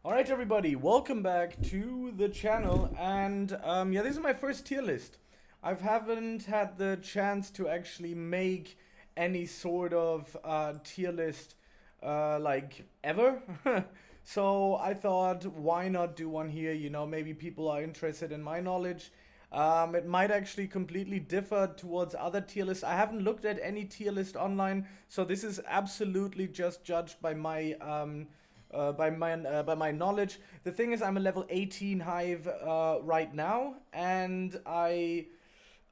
Alright everybody, welcome back to the channel, and yeah, this is my first tier list. I haven't had the chance to actually make any sort of tier list like ever. So I thought, why not do one here? You know, maybe people are interested in my knowledge. It might actually completely differ towards other tier lists. I haven't looked at any tier list online, so this is absolutely just judged by my knowledge. The thing is, I'm a level 18 hive right now, and well,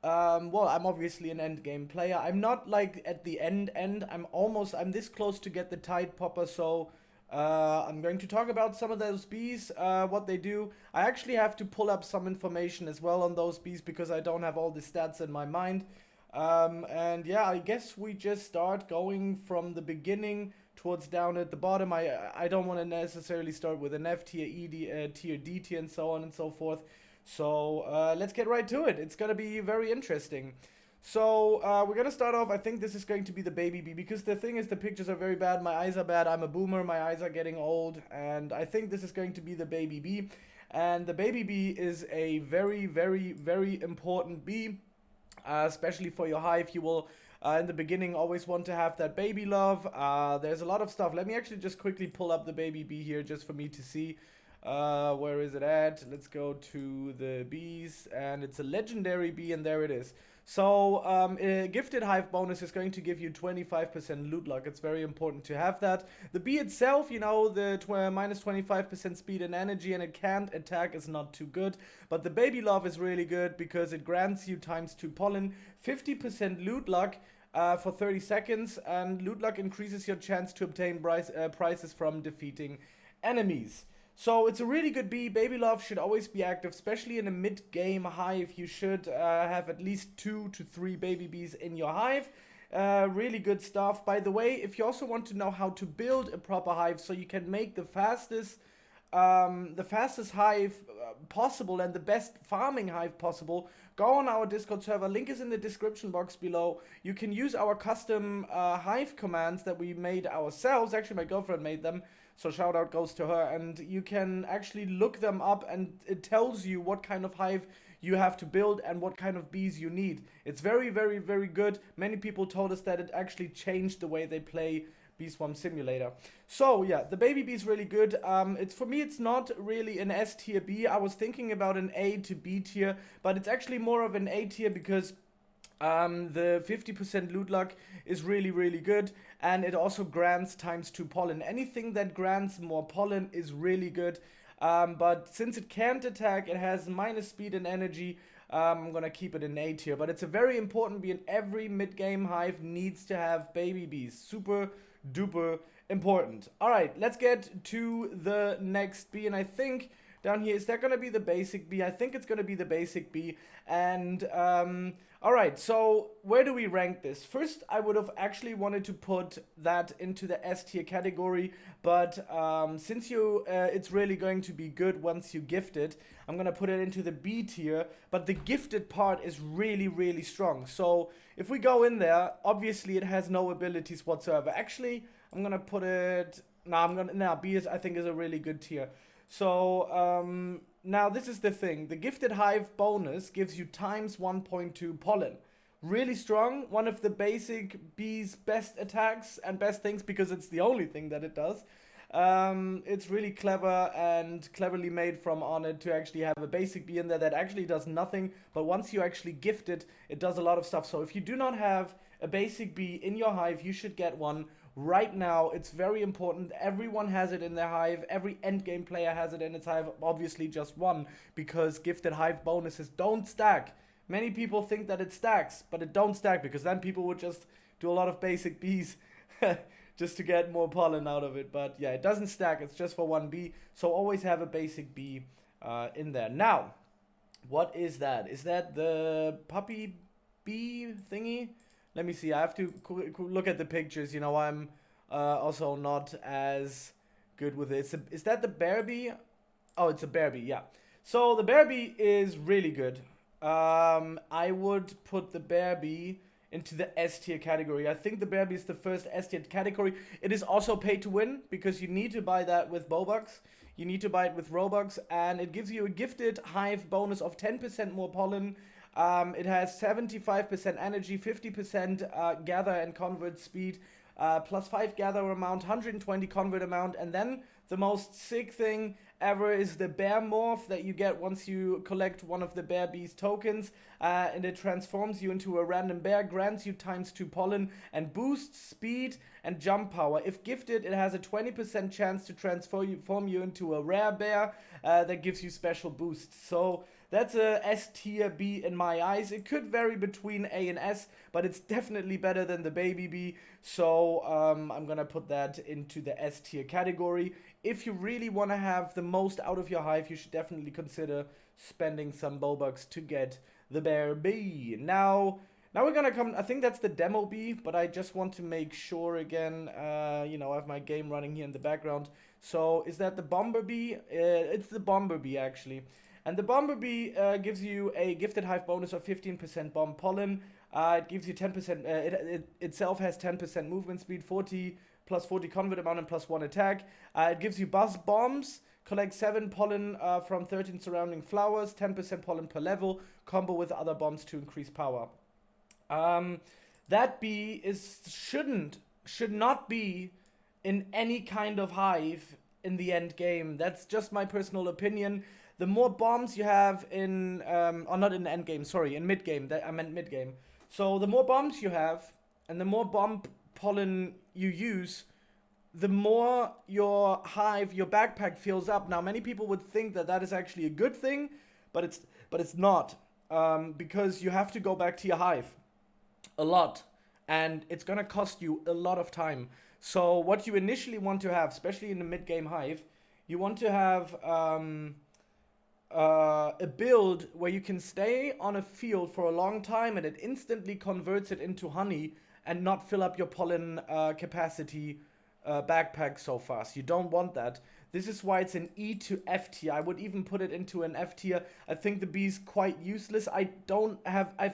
I'm obviously an end game player. I'm not like at the end. I'm this close to get the Tide Popper, so I'm going to talk about some of those bees, what they do. I actually have to pull up some information as well on those bees because I don't have all the stats in my mind. And yeah, I guess we just start going from the beginning towards down at the bottom. I don't want to necessarily start with an F tier, tier, D tier, and so on and so forth. So let's get right to it. It's gonna be very interesting. So we're gonna start off. I think this is going to be the baby bee because the thing is the pictures are very bad. My eyes are bad. I'm a boomer. My eyes are getting old, and I think this is going to be the baby bee. And the baby bee is a very important bee, especially for your hive. You will in the beginning always want to have that baby love. There's a lot of stuff. Let me actually just quickly pull up the baby bee here just for me to see. Where is it at? Let's go to the bees, and it's a legendary bee, and there it is. So a gifted hive bonus is going to give you 25% loot luck. It's very important to have that. The bee itself, you know, the minus 25% speed and energy, and it can't attack, is not too good. But the baby love is really good because it grants you ×2 pollen, 50% loot luck for 30 seconds, and loot luck increases your chance to obtain prizes from defeating enemies. So it's a really good bee. Baby love should always be active, especially in a mid-game hive. You should have at least 2 to 3 baby bees in your hive. Really good stuff. By the way, if you also want to know how to build a proper hive so you can make the fastest hive possible and the best farming hive possible, go on our Discord server. Link is in the description box below. You can use our custom hive commands that we made ourselves. Actually, my girlfriend made them, so shout out goes to her. And you can actually look them up, and it tells you what kind of hive you have to build and what kind of bees you need. It's very good. Many people told us that it actually changed the way they play Bee Swarm Simulator. So yeah, the baby bee is really good. It's for me, it's not really an S tier bee. I was thinking about an A to B tier, but it's actually more of an A tier because the 50% loot luck is really good, and it also grants ×2 pollen. Anything that grants more pollen is really good. But since it can't attack, it has minus speed and energy. I'm gonna keep it in A tier, but it's a very important bee, and every mid-game hive needs to have baby bees. Super duper important. Alright, let's get to the next bee, and I think down here, is that gonna be the basic bee? I think it's gonna be the basic bee. And alright, so where do we rank this? First, I would have actually wanted to put that into the S tier category, but since it's really going to be good once you gift it, I'm gonna put it into the B tier. But the gifted part is really strong. So if we go in there, obviously it has no abilities whatsoever. Actually, I'm gonna put it. B is, I think, is a really good tier. So now this is the thing. The gifted hive bonus gives you ×1.2 pollen. Really strong. One of the basic bee's best attacks and best things, because it's the only thing that it does. It's really clever and cleverly made from Honor to actually have a basic bee in there that actually does nothing, but once you actually gift it, it does a lot of stuff. So if you do not have a basic bee in your hive, you should get one right now. It's very important. Everyone has it in their hive. Every endgame player has it in its hive. Obviously just one, because gifted hive bonuses don't stack. Many people think that it stacks, but it don't stack, because then people would just do a lot of basic bees just to get more pollen out of it. But yeah, it doesn't stack. It's just for one bee. So always have a basic bee in there. Now, what is that? Is that the puppy bee thingy? Let me see. I have to look at the pictures. You know, I'm also not as good with it. Is that the bear bee? Oh, it's a bear bee, yeah. So the bear bee is really good. I would put the bear bee into the S tier category. I think the bear bee is the first S tier category. It is also pay to win because you need to buy that with Bobucks. You need to buy it with Robux, and it gives you a gifted hive bonus of 10% more pollen. It has 75% energy, 50% gather and convert speed, plus 5 gather amount, 120 convert amount, and then the most sick thing ever is the bear morph that you get once you collect one of the bear bee's tokens, and it transforms you into a random bear, grants you ×2 pollen, and boosts speed and jump power. If gifted, it has a 20% chance to transform you into a rare bear that gives you special boosts. So that's a S tier bee in my eyes. It could vary between A and S, but it's definitely better than the baby bee. So I'm gonna put that into the S tier category. If you really want to have the most out of your hive, you should definitely consider spending some Bobucks to get the bear bee. Now we're gonna come, I think that's the demo bee, but I just want to make sure again, you know, I have my game running here in the background. So is that the Bumble Bee? It's the Bumble Bee actually. And the Bumble Bee gives you a gifted hive bonus of 15% bomb pollen. It gives you 10%, it itself has 10% movement speed, 40 plus 40 convert amount, and plus 1 attack. It gives you buzz bombs, collect 7 pollen from 13 surrounding flowers, 10% pollen per level, combo with other bombs to increase power. That bee should not be in any kind of hive in the end game. That's just my personal opinion. The more bombs you have in, or not in the end game, sorry, in mid game, I meant mid game. So the more bombs you have, and the more bomb pollen you use, the more your hive, your backpack fills up. Now, many people would think that that is actually a good thing, but it's not, because you have to go back to your hive a lot, and it's gonna cost you a lot of time. So what you initially want to have, especially in the mid-game hive, you want to have a build where you can stay on a field for a long time and it instantly converts it into honey and not fill up your pollen capacity backpack so fast. You don't want that. This is why it's an E to F tier. I would even put it into an F tier. I think the bee's quite useless. I've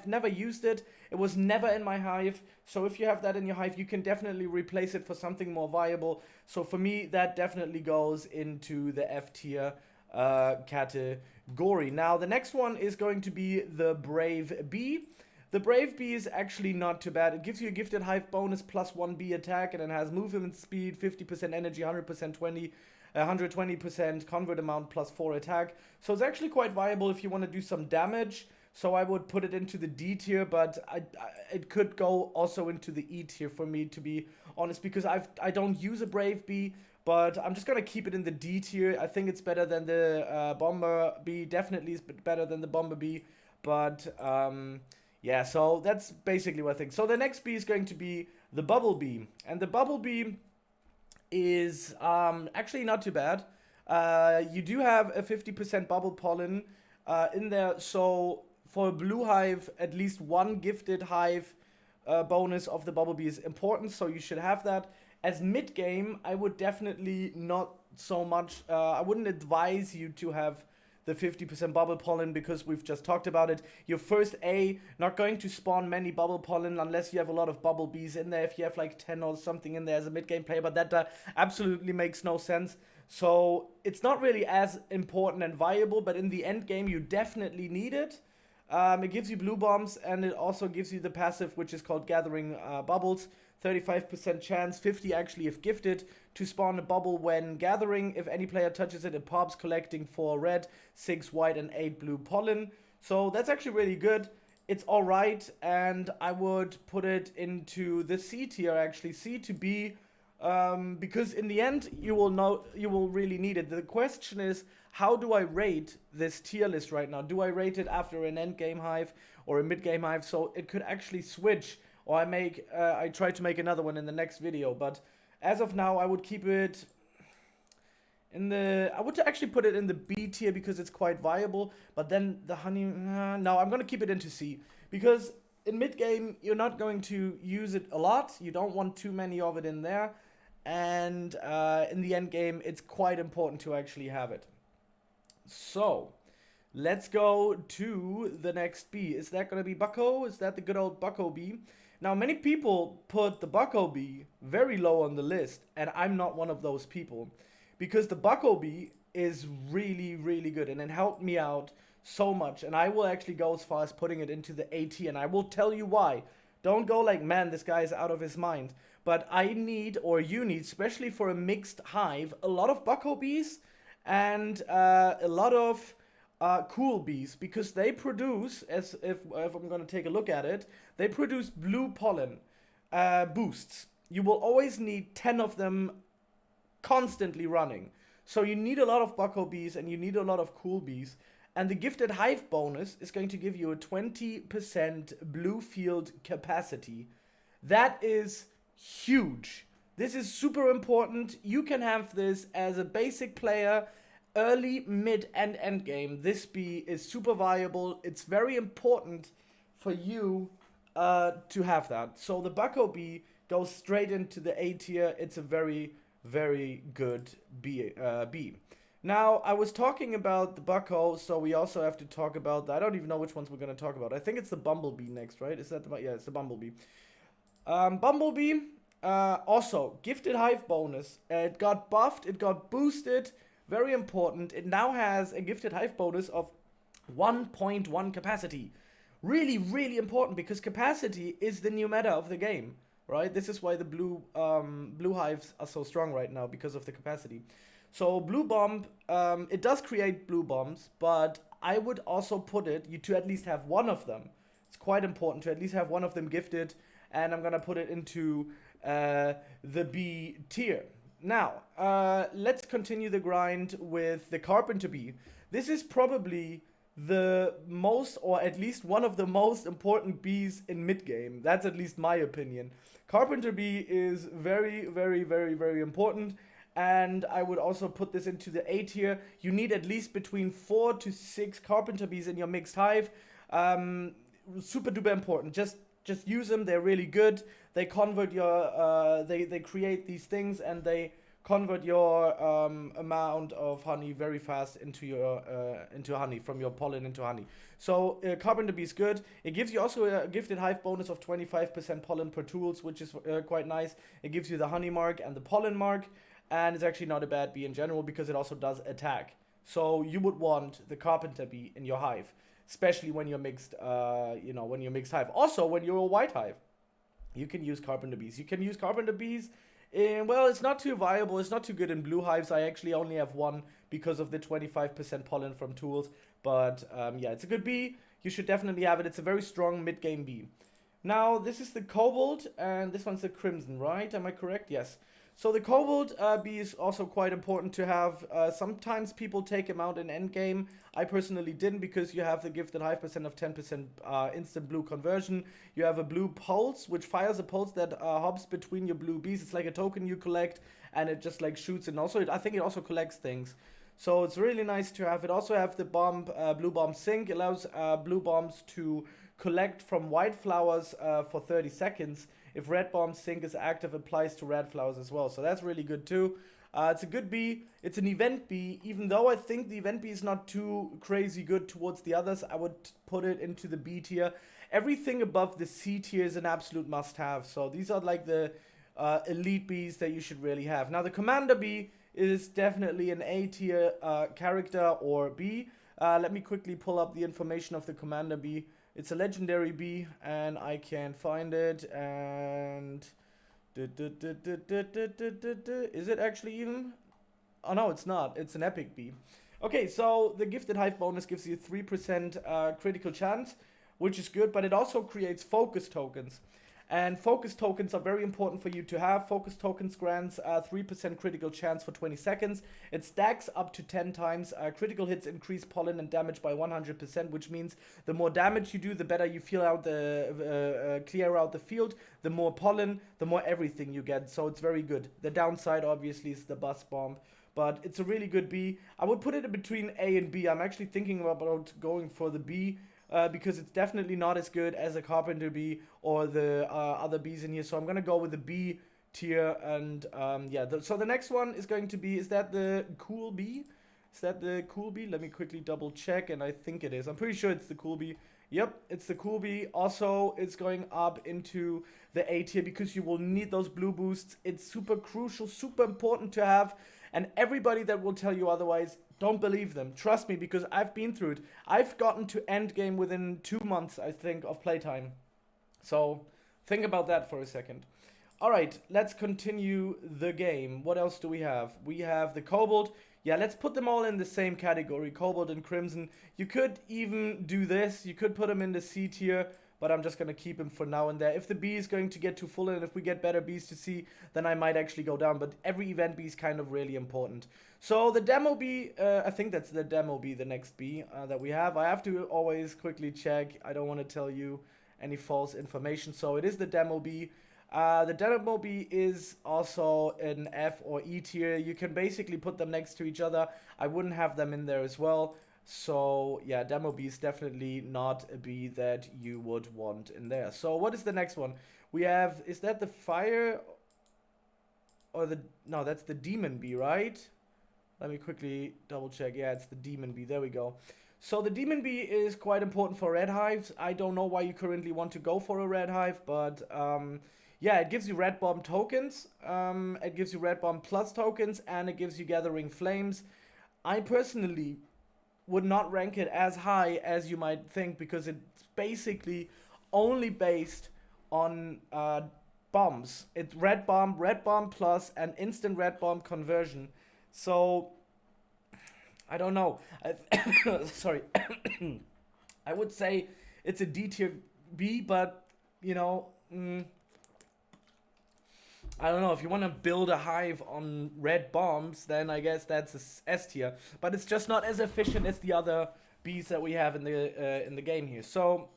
never used it. It was never in my hive. So if you have that in your hive, you can definitely replace it for something more viable. So for me, that definitely goes into the F tier category. Now, the next one is going to be the Brave Bee. The Brave Bee is actually not too bad. It gives you a gifted hive bonus plus 1 bee attack, and it has movement speed, 50% energy, 120% convert amount plus 4 attack. So it's actually quite viable if you want to do some damage. So I would put it into the D tier, but it could go also into the E tier for me, to be honest, because I don't use a Brave Bee. But I'm just gonna keep it in the D tier. I think it's better than the Bomber Bee. Definitely is better than the Bomber Bee. But yeah, so that's basically what I think. So the next bee is going to be the Bubble Bee, and the Bubble Bee is actually not too bad. You do have a 50% bubble pollen in there. So for a blue hive, at least one gifted hive bonus of the Bubble Bee is important. So you should have that. As mid-game, I would definitely not so much, I wouldn't advise you to have the 50% bubble pollen because we've just talked about it. Your first not going to spawn many bubble pollen unless you have a lot of Bubble Bees in there. If you have like 10 or something in there as a mid-game player, but that absolutely makes no sense. So it's not really as important and viable, but in the end game, you definitely need it. It gives you blue bombs, and it also gives you the passive, which is called Gathering Bubbles. 35% chance, 50 actually if gifted, to spawn a bubble when gathering. If any player touches it, it pops, collecting 4 red, 6 white, and 8 blue pollen. So that's actually really good. It's alright, and I would put it into the C tier actually, C to B, because in the end you will really need it. The question is, how do I rate this tier list right now? Do I rate it after an end game hive or a mid game hive? So it could actually switch. Or I try to make another one in the next video, but as of now, I would keep it in I would actually put it in the B tier because it's quite viable, but then the honey, no, I'm gonna keep it into C, because in mid-game, you're not going to use it a lot, you don't want too many of it in there, and in the end game, it's quite important to actually have it. So, let's go to the next bee. Is that gonna be Bucko? Is that the good old Bucko Bee? Now, many people put the Bucko Bee very low on the list, and I'm not one of those people because the Bucko Bee is really, really good and it helped me out so much. And I will actually go as far as putting it into the A tier, and I will tell you why. Don't go like, man, this guy is out of his mind. But I need, or you need, especially for a mixed hive, a lot of Bucko Bees and a lot of cool bees because they produce, as if I'm going to take a look at it, they produce blue pollen boosts. You will always need 10 of them constantly running. So you need a lot of Bucko Bees and you need a lot of cool bees. And the gifted hive bonus is going to give you a 20% blue field capacity. That is huge. This is super important. You can have this as a basic player, early, mid, and end game. This bee is super viable. It's very important for you to have that. So the Bucko Bee goes straight into the A tier. It's a very, very good bee. Now, I was talking about the Bucko, so we also have to talk about, I don't even know which ones we're going to talk about. I think it's the Bumble Bee next, right? Is that the, yeah, it's the Bumble Bee. Bumble Bee, also, gifted hive bonus. It got buffed, it got boosted, very important. It now has a gifted hive bonus of 1.1 capacity. Really, really important because capacity is the new meta of the game, right? This is why the blue hives are so strong right now because of the capacity. So blue bomb, it does create blue bombs, but I would also put it to at least have one of them. It's quite important to at least have one of them gifted, and I'm gonna put it into the B tier. Now, let's continue the grind with the Carpenter Bee. This is probably the most, or at least one of the most important bees in mid-game. That's at least my opinion. Carpenter Bee is very, very, very, very important. And I would also put this into the A tier. You need at least between 4 to 6 Carpenter Bees in your mixed hive. Super duper important. Just use them. They're really good. They convert your they create these things and they convert your amount of honey very fast into your into honey, from your pollen into honey. So Carpenter Bee is good. It gives you also a gifted hive bonus of 25% pollen per tools, which is quite nice. It gives you the honey mark and the pollen mark. And it's actually not a bad bee in general because it also does attack. So you would want the Carpenter Bee in your hive, especially when you're mixed, when you're mixed hive. Also, when you're a white hive, you can use Carpenter Bees. You can use Carpenter Bees in, well, it's not too viable. It's not too good in blue hives. I actually only have one because of the 25% pollen from tools. But yeah, it's a good bee. You should definitely have it. It's a very strong mid-game bee. Now, this is the Cobalt, and this one's the Crimson, right? Am I correct? Yes. So the Cobalt Bee is also quite important to have. Sometimes people take him out in endgame. I personally didn't because you have the gifted hive percent of 10% instant blue conversion. You have a blue pulse, which fires a pulse that hops between your blue bees. It's like a token you collect, and it just like shoots. And also, I think it also collects things. So it's really nice to have. It also have the blue bomb sync. It allows blue bombs to collect from white flowers for 30 seconds. If red bomb sync is active, applies to red flowers as well. So that's really good too. It's a good bee. It's an event bee. Even though I think the event bee is not too crazy good towards the others, I would put it into the B tier. Everything above the C tier is an absolute must-have. So these are like the elite bees that you should really have. Now the Commander Bee is definitely an A tier character or bee. Let me quickly pull up the information of the Commander Bee. It's a legendary bee, and I can find it, and is it actually even? Oh no, it's not. It's an epic bee. Okay, so the gifted hive bonus gives you 3% critical chance, which is good, but it also creates focus tokens. And focus tokens are very important for you to have. Focus tokens grants 3% critical chance for 20 seconds. It stacks up to 10 times. Critical hits increase pollen and damage by 100%, which means the more damage you do, the better you feel out clear out the field. The more pollen, the more everything you get. So it's very good. The downside, obviously, is the buzz bomb. But it's a really good bee. I would put it in between A and B. I'm actually thinking about going for the B. Because it's definitely not as good as a Carpenter Bee or the other bees in here. So I'm going to go with the B tier. And yeah, so the next one is going to be, is that the Cool Bee? Is that the Cool Bee? Let me quickly double check, and I think it is. I'm pretty sure it's the Cool Bee. Yep, it's the cool bee. Also, it's going up into the A tier because you will need those blue boosts. It's super crucial, super important to have. And everybody that will tell you otherwise, don't believe them. Trust me, because I've been through it. I've gotten to endgame within 2 months, I think, of playtime. So think about that for a second. All right, let's continue the game. What else do we have? We have the Cobalt. Yeah, let's put them all in the same category, Cobalt and Crimson. You could even do this. You could put them in the C tier, but I'm just going to keep them for now and there. If the bee is going to get too full and if we get better bees to see, then I might actually go down. But every event bee is kind of really important. So the demo bee, I think that's the demo bee, the next bee that we have. I have to always quickly check. I don't want to tell you any false information. So it is the demo bee. The demo bee is also an F or E tier. You can basically put them next to each other. I wouldn't have them in there as well. So yeah, demo bee is definitely not a bee that you would want in there. So what is the next one? We have, is that the fire or the, no, that's the demon bee, right? Let me quickly double check. Yeah, it's the demon bee. There we go. So the demon bee is quite important for red hives. I don't know why you currently want to go for a red hive, but yeah, it gives you red bomb tokens. It gives you red bomb plus tokens, and it gives you gathering flames. I personally would not rank it as high as you might think because it's basically only based on bombs. It's red bomb plus, and instant red bomb conversion. So I don't know. Sorry. I would say it's a D tier B, but you know, I don't know. If you want to build a hive on red bombs, then I guess that's a S tier. But it's just not as efficient as the other bees that we have in the game here. So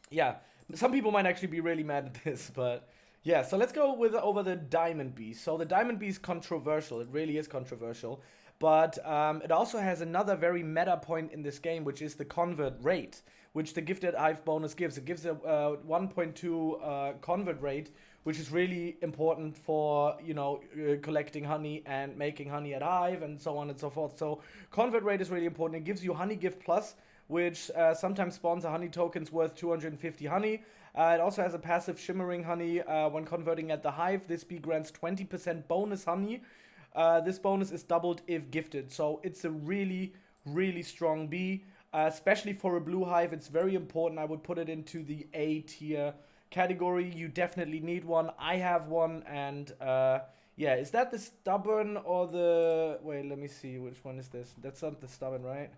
yeah, some people might actually be really mad at this, but yeah. So let's go with over the diamond bee. So the diamond bee is controversial. It really is controversial. But it also has another very meta point in this game, which is the convert rate, which the gifted hive bonus gives. It gives a 1.2 convert rate, which is really important for, you know, collecting honey and making honey at hive and so on and so forth. So convert rate is really important. It gives you honey gift plus, which sometimes spawns a honey tokens worth 250 honey. It also has a passive shimmering honey when converting at the hive. This bee grants 20% bonus honey. This bonus is doubled if gifted, so it's a really, really strong bee, especially for a blue hive. It's very important. I would put it into the A tier category. You definitely need one. I have one, and yeah, is that the stubborn or the, wait, let me see, which one is this? That's not the stubborn, right?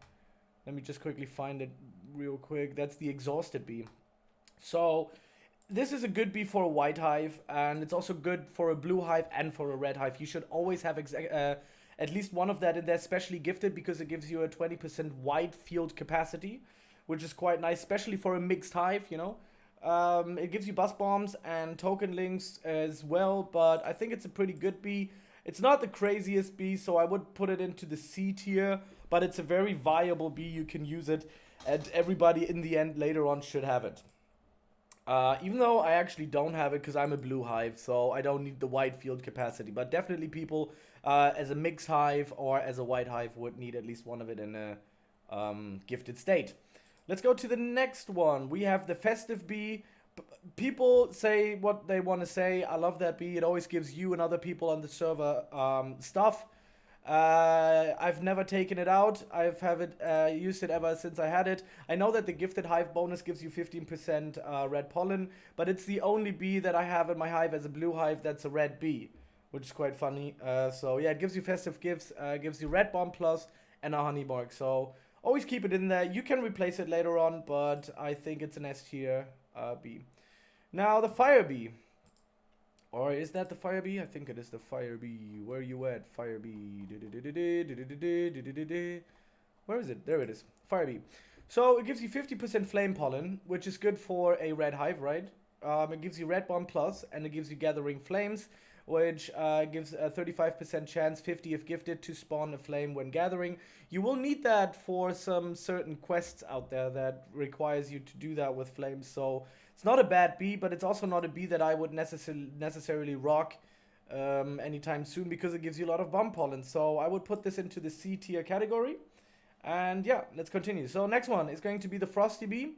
Let me just quickly find it real quick. That's the exhausted bee. So this is a good bee for a white hive, and it's also good for a blue hive and for a red hive. You should always have at least one of that in there, especially gifted, because it gives you a 20% wide field capacity, which is quite nice, especially for a mixed hive, you know. It gives you bus bombs and token links as well, but I think it's a pretty good bee. It's not the craziest bee, so I would put it into the C tier, but it's a very viable bee. You can use it, and everybody in the end later on should have it. Even though I actually don't have it because I'm a blue hive, so I don't need the wide field capacity. But definitely people as a mixed hive or as a white hive would need at least one of it in a gifted state. Let's go to the next one. We have the Festive Bee. People say what they want to say. I love that bee. It always gives you and other people on the server stuff. I've never taken it out. I've have it used it ever since I had it. I know that the gifted hive bonus gives you 15% red pollen, but it's the only bee that I have in my hive as a blue hive that's a red bee, which is quite funny. So yeah, it gives you festive gifts, gives you red bomb plus and a honey mark. So always keep it in there. You can replace it later on, but I think it's an S tier bee. Now the fire bee. Or is that the fire bee? I think it is the fire bee. Where are you at, fire bee? Where is it? There it is. Fire bee. So it gives you 50% flame pollen, which is good for a red hive, right? It gives you red bomb plus, and it gives you gathering flames, which gives a 35% chance, 50 if gifted, to spawn a flame when gathering. You will need that for some certain quests out there that requires you to do that with flames. So it's not a bad bee, but it's also not a bee that I would necessarily rock anytime soon because it gives you a lot of bomb pollen. So I would put this into the C tier category. And yeah, let's continue. So next one is going to be the Frosty Bee.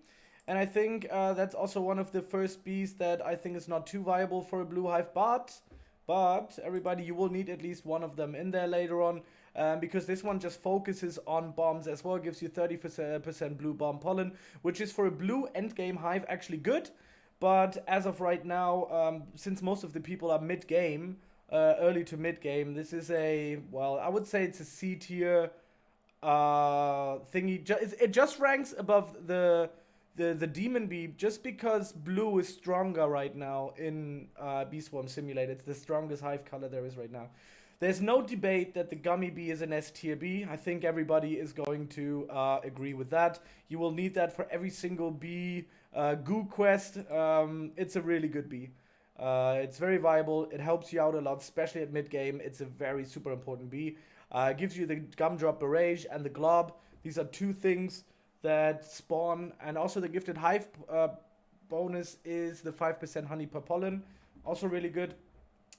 And I think that's also one of the first bees that I think is not too viable for a blue hive, but everybody, you will need at least one of them in there later on, because this one just focuses on bombs as well, gives you 30% blue bomb pollen, which is for a blue endgame hive actually good. But as of right now, since most of the people are mid-game, early to mid-game, this is a, well, I would say it's a C tier thingy. It just ranks above the demon bee just because blue is stronger right now in Bee Swarm Simulator. It's the strongest hive color there is right now. There's no debate that the Gummy Bee is an S tier bee. I think everybody is going to agree with that. You will need that for every single bee goo quest. It's a really good bee. It's very viable. It helps you out a lot, especially at mid game. It's a very super important bee. It gives you the gumdrop barrage and the glob. These are two things that spawn, and also the gifted hive bonus is the 5% honey per pollen, also really good.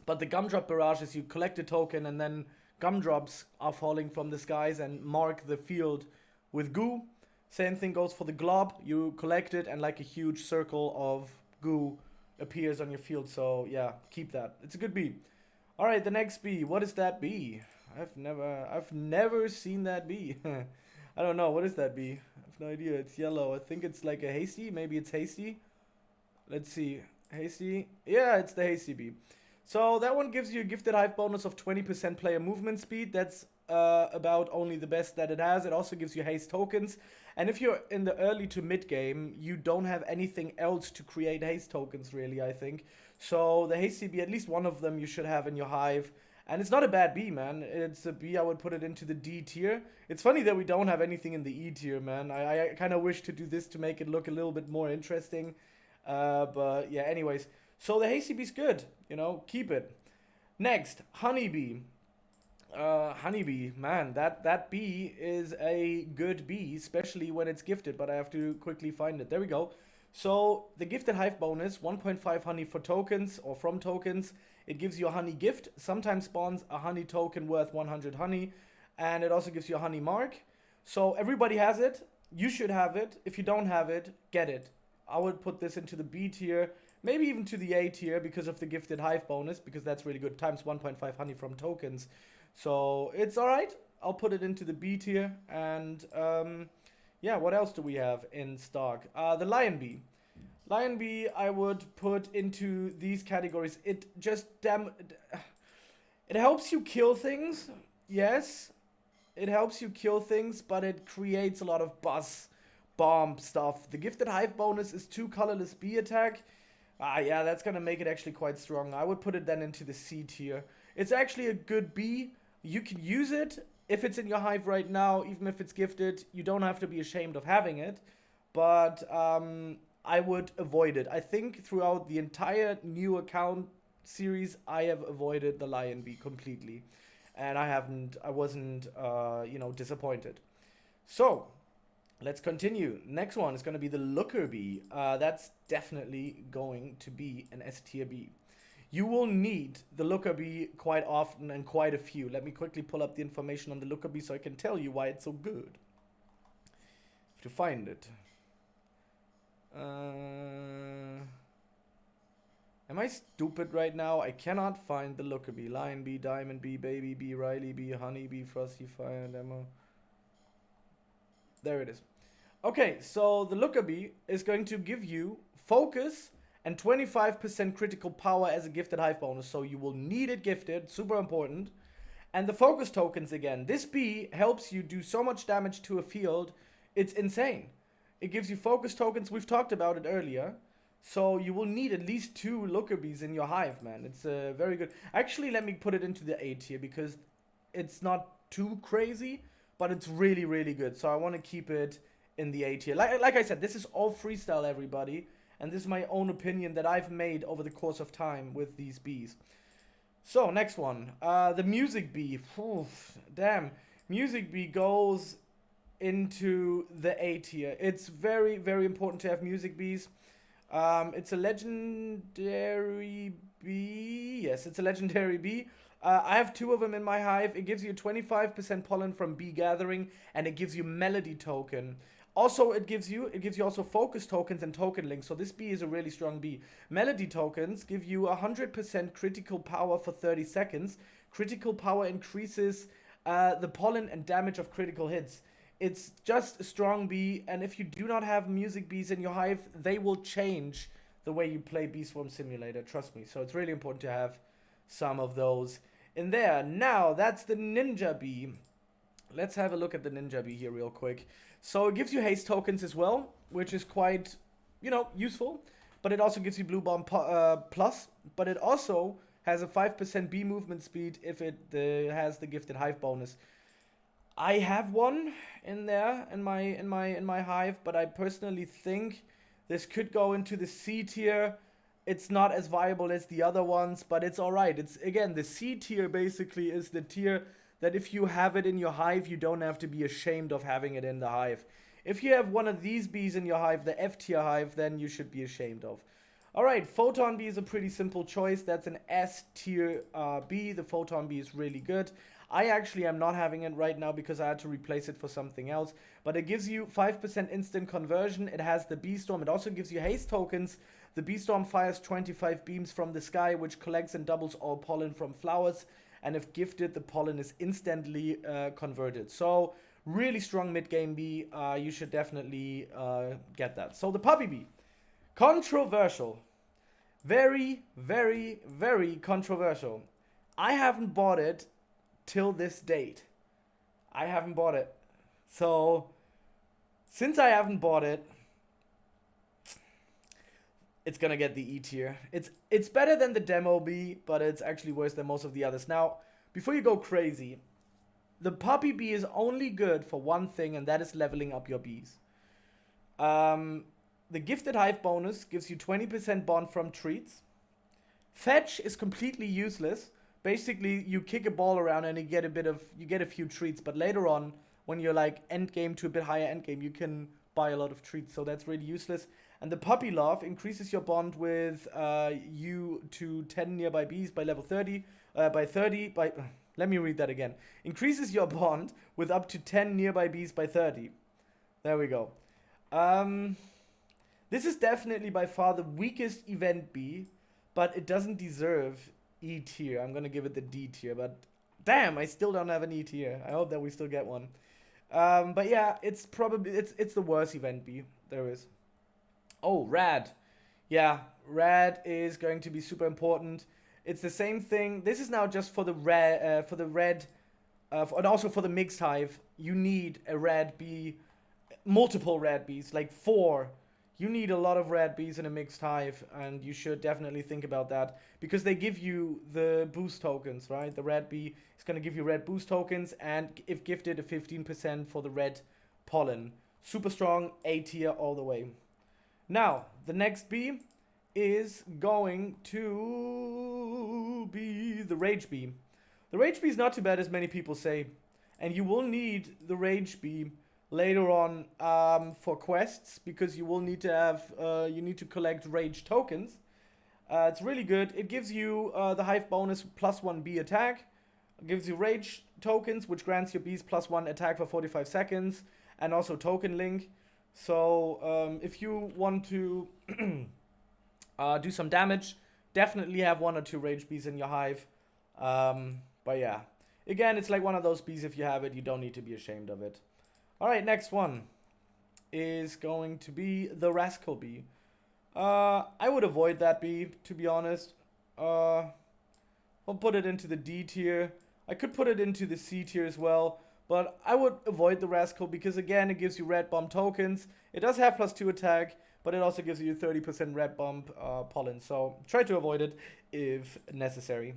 But the gumdrop barrage is you collect a token and then gumdrops are falling from the skies and mark the field with goo. Same thing goes for the glob. You collect it and like a huge circle of goo appears on your field. So yeah, keep that. It's a good bee. All right, the next bee. What is that bee? I've never seen that bee. I don't know. What is that bee? I have no idea. It's yellow. I think it's like a hasty. Maybe it's hasty. Let's see. Hasty. Yeah, it's the hasty bee. So that one gives you a gifted hive bonus of 20% player movement speed. That's about only the best that it has. It also gives you haste tokens. And if you're in the early to mid game, you don't have anything else to create haste tokens, really, I think. So the hasty bee, at least one of them you should have in your hive. And it's not a bad bee, man. It's a bee, I would put it into the D tier. It's funny that we don't have anything in the E tier, man. I kind of wish to do this to make it look a little bit more interesting. But yeah, anyways. So the hasty bee's good, you know, keep it. Next, honeybee. Honeybee, man, that bee is a good bee, especially when it's gifted, but I have to quickly find it. There we go. So the gifted hive bonus, 1.5 honey for tokens or from tokens. It gives you a honey gift, sometimes spawns a honey token worth 100 honey, and it also gives you a honey mark. So everybody has it. You should have it. If you don't have it, get it. I would put this into the B tier, maybe even to the A tier because of the gifted hive bonus, because that's really good, times 1.5 honey from tokens. So it's alright. I'll put it into the B tier. And yeah, what else do we have in stock? The lion bee. Lion bee I would put into these categories. It just it helps you kill things. Yes, it helps you kill things, but it creates a lot of buzz bomb stuff. The gifted hive bonus is 2 colorless bee attack. Yeah, that's gonna make it actually quite strong. I would put it then into the C tier. It's actually a good bee. You can use it if it's in your hive right now, even if it's gifted. You don't have to be ashamed of having it, but I would avoid it. I think throughout the entire new account series, I have avoided the lion bee completely, and I wasn't, you know, disappointed. So let's continue. Next one is going to be the looker bee. That's definitely going to be an S tier bee. You will need the looker bee quite often and quite a few. Let me quickly pull up the information on the looker bee so I can tell you why it's so good. To find it. Am I stupid right now? I cannot find the looker bee. Lion bee, diamond bee, baby bee, Riley bee, honey bee, frosty, fire, demo. There it is. Okay, so the looker bee is going to give you focus and 25% critical power as a gifted hive bonus. So you will need it gifted, super important. And the focus tokens again. This bee helps you do so much damage to a field, it's insane. It gives you focus tokens. We've talked about it earlier. So you will need at least 2 looker bees in your hive, man. It's very good. Actually, let me put it into the A tier because it's not too crazy, but it's really, really good. So I want to keep it in the A tier. Like I said, this is all freestyle, everybody. And this is my own opinion that I've made over the course of time with these bees. So, next one. The music bee. Oof, damn. Music bee goes into the A tier. It's very, very important to have music bees. It's a legendary bee. Yes, it's a legendary bee. I have 2 of them in my hive. It gives you 25% pollen from bee gathering, and it gives you melody token. Also, it gives you also focus tokens and token links. So this bee is a really strong bee. Melody tokens give you 100% critical power for 30 seconds. Critical power increases the pollen and damage of critical hits. It's just a strong bee, and if you do not have music bees in your hive, they will change the way you play Bee Swarm Simulator, trust me. So it's really important to have some of those in there. Now, that's the ninja bee. Let's have a look at the ninja bee here real quick. So it gives you haste tokens as well, which is quite, useful. But it also gives you blue bomb plus. But it also has a 5% bee movement speed if it has the gifted hive bonus. I have one in there in my hive, but I personally think this could go into the C tier. It's not as viable as the other ones, but it's alright. It's, again, the C tier basically is the tier that if you have it in your hive, you don't have to be ashamed of having it in the hive. If you have one of these bees in your hive, the F tier hive, then you should be ashamed of. Alright, Photon Bee is a pretty simple choice. That's an S tier bee. The Photon Bee is really good. I actually am not having it right now because I had to replace it for something else. But it gives you 5% instant conversion. It has the Bee Storm. It also gives you haste tokens. The Bee Storm fires 25 beams from the sky, which collects and doubles all pollen from flowers. And if gifted, the pollen is instantly converted. So, really strong mid-game bee. You should definitely get that. So, the puppy bee. Controversial. Very, very, very controversial. I haven't bought it till this date. I haven't bought it. So, since I haven't bought it, it's gonna get the E tier. It's better than the demo bee, but it's actually worse than most of the others. Now, before you go crazy, the puppy bee is only good for one thing, and that is leveling up your bees. The gifted hive bonus gives you 20% bond from treats. Fetch is completely useless. Basically, you kick a ball around and you get a few treats, but later on, when you're like end game to a bit higher end game, you can buy a lot of treats, so that's really useless. And the puppy love increases your bond with you to 10 nearby bees by level 30, let me read that again. Increases your bond with up to 10 nearby bees by 30. There we go. This is definitely by far the weakest event bee, but it doesn't deserve E tier. I'm gonna give it the D tier, but damn, I still don't have an E tier. I hope that we still get one. But yeah, it's the worst event bee there is. Oh, Rad. Yeah, Rad is going to be super important. It's the same thing. This is now just for the red, and also for the mixed hive. You need a Rad bee, multiple Rad bees, like 4. You need a lot of Rad bees in a mixed hive, and you should definitely think about that, because they give you the boost tokens, right? The Rad bee is going to give you red boost tokens, and if gifted, a 15% for the red pollen. Super strong, A tier all the way. Now, the next bee is going to be the Rage Bee. The Rage Bee is not too bad, as many people say, and you will need the Rage Bee later on for quests, because you will need to have you need to collect rage tokens. It's really good. It gives you the hive bonus +1 bee attack. It gives you rage tokens, which grants your bees +1 attack for 45 seconds, and also token link. So if you want to do some damage, definitely have 1 or 2 rage bees in your hive. But yeah, again, it's like one of those bees. If you have it, you don't need to be ashamed of it. Alright, next one is going to be the Rascal Bee. I would avoid that bee, to be honest. I'll put it into the D tier. I could put it into the C tier as well, but I would avoid the Rascal because, again, it gives you red bomb tokens. It does have +2 attack, but it also gives you 30% red bomb pollen, so try to avoid it if necessary.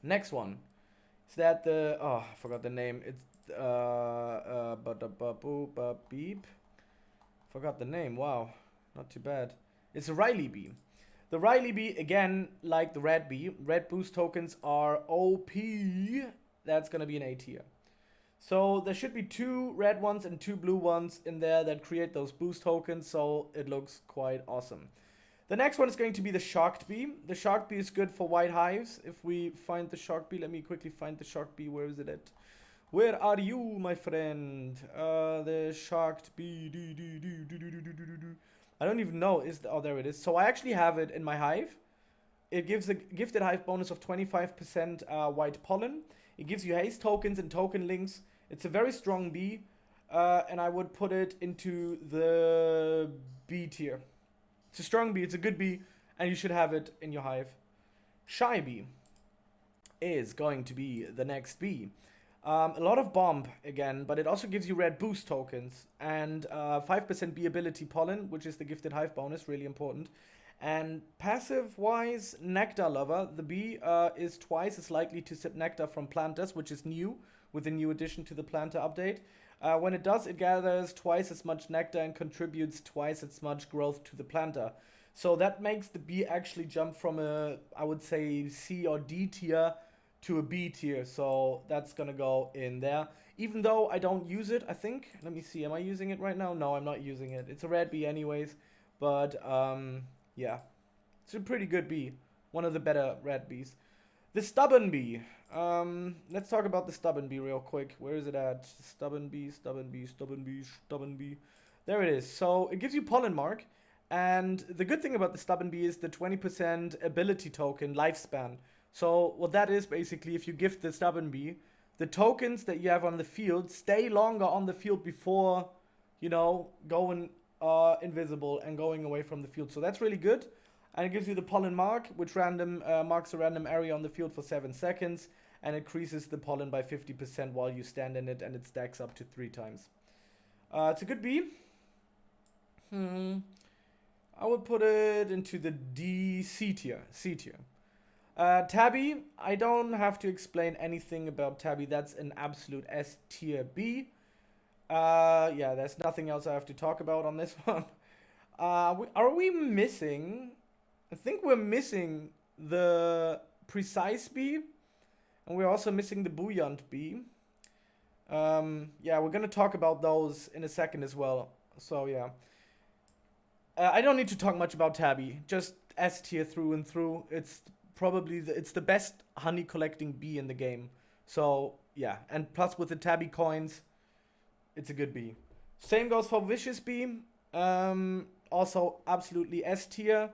Next one is that the... oh, I forgot the name. It's beep. Forgot the name. Wow, not too bad. It's a Riley Bee. The Riley Bee, again, like the Red Bee, red boost tokens are OP. That's gonna be an A tier. So there should be 2 red ones and 2 blue ones in there that create those boost tokens, so it looks quite awesome. The next one is going to be the Shark Bee. The Shark Bee is good for white hives. If we find the Shark Bee, let me quickly find the Shark Bee. Where is it at? Where are you, my friend? The sharked bee. I don't even know. Oh, there it is. So I actually have it in my hive. It gives a gifted hive bonus of 25% white pollen. It gives you haste tokens and token links. It's a very strong bee. And I would put it into the B tier. It's a strong bee. It's a good bee. And you should have it in your hive. Shy bee is going to be the next bee. A lot of bomb again, but it also gives you red boost tokens and 5% bee ability pollen, which is the gifted hive bonus, really important. And passive wise, nectar lover. The bee is twice as likely to sip nectar from planters, which is new with the new addition to the planter update. When it does, it gathers twice as much nectar and contributes twice as much growth to the planter. So that makes the bee actually jump from a, I would say, C or D tier to a B tier. So that's gonna go in there. Even though I don't use it, I think. Let me see, am I using it right now? No, I'm not using it. It's a red bee anyways. But, yeah. It's a pretty good bee. One of the better red bees. The stubborn bee. Let's talk about the stubborn bee real quick. Where is it at? Stubborn bee, stubborn bee, stubborn bee, stubborn bee. There it is. So it gives you pollen mark. And the good thing about the stubborn bee is the 20% ability token lifespan. So what that is basically, if you gift the stubborn bee, the tokens that you have on the field stay longer on the field before, you know, going invisible and going away from the field. So that's really good. And it gives you the pollen mark, which marks a random area on the field for 7 seconds. And increases the pollen by 50% while you stand in it, and it stacks up to 3 times. It's a good bee. I would put it into the C tier. Tabby, I don't have to explain anything about Tabby. That's an absolute S tier bee. Yeah, there's nothing else I have to talk about on this one. Are we missing? I think we're missing the precise bee. And we're also missing the buoyant bee. Yeah, we're gonna talk about those in a second as well. So yeah. I don't need to talk much about Tabby. Just S tier through and through. It's probably it's the best honey collecting bee in the game. So yeah, and plus with the Tabby coins, it's a good bee. Same goes for Vicious Bee. Also absolutely S tier.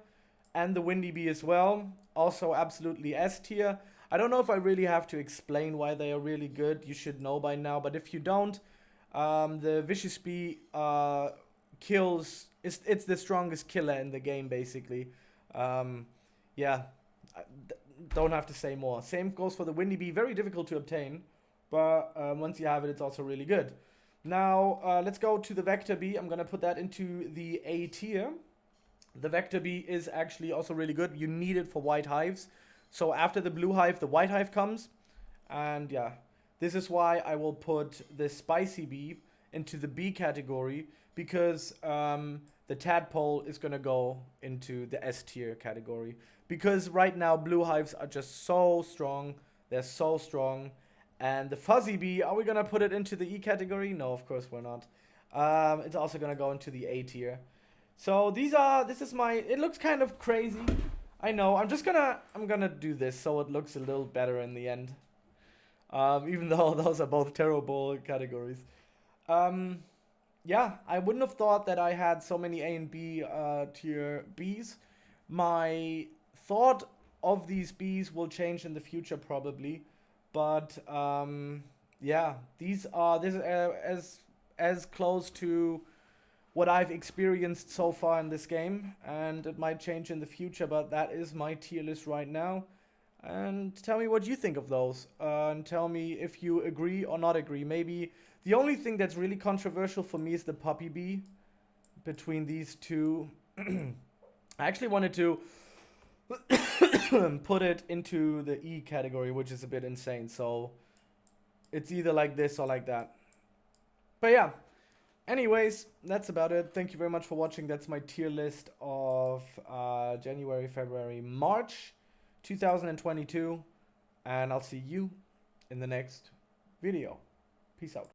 And the Windy Bee as well. Also absolutely S tier. I don't know if I really have to explain why they are really good. You should know by now. But if you don't, the Vicious Bee kills. It's the strongest killer in the game, basically. Yeah, don't have to say more. Same goes for the Windy Bee. Very difficult to obtain, but once you have it, it's also really good. Now, let's go to the Vector Bee. I'm gonna put that into the A tier. The Vector Bee is actually also really good. You need it for white hives. So after the blue hive, the white hive comes. And yeah, this is why I will put the Spicy Bee into the B category. Because the Tadpole is going to go into the S tier category. Because right now, blue hives are just so strong. They're so strong. And the Fuzzy Bee, are we going to put it into the E category? No, of course we're not. It's also going to go into the A tier. So this is my, it looks kind of crazy. I know, I'm gonna do this so it looks a little better in the end. Even though those are both terrible categories. Yeah, I wouldn't have thought that I had so many A and B tier bees. My thought of these bees will change in the future probably. But yeah, this is as close to what I've experienced so far in this game, and it might change in the future, but that is my tier list right now. And tell me what you think of those, and tell me if you agree or not agree. Maybe the only thing that's really controversial for me is the Puppy Bee between these two. I actually wanted to put it into the E category, which is a bit insane, so it's either like this or like that. But yeah. Anyways, that's about it. Thank you very much for watching. That's my tier list of January, February, March 2022. And I'll see you in the next video. Peace out.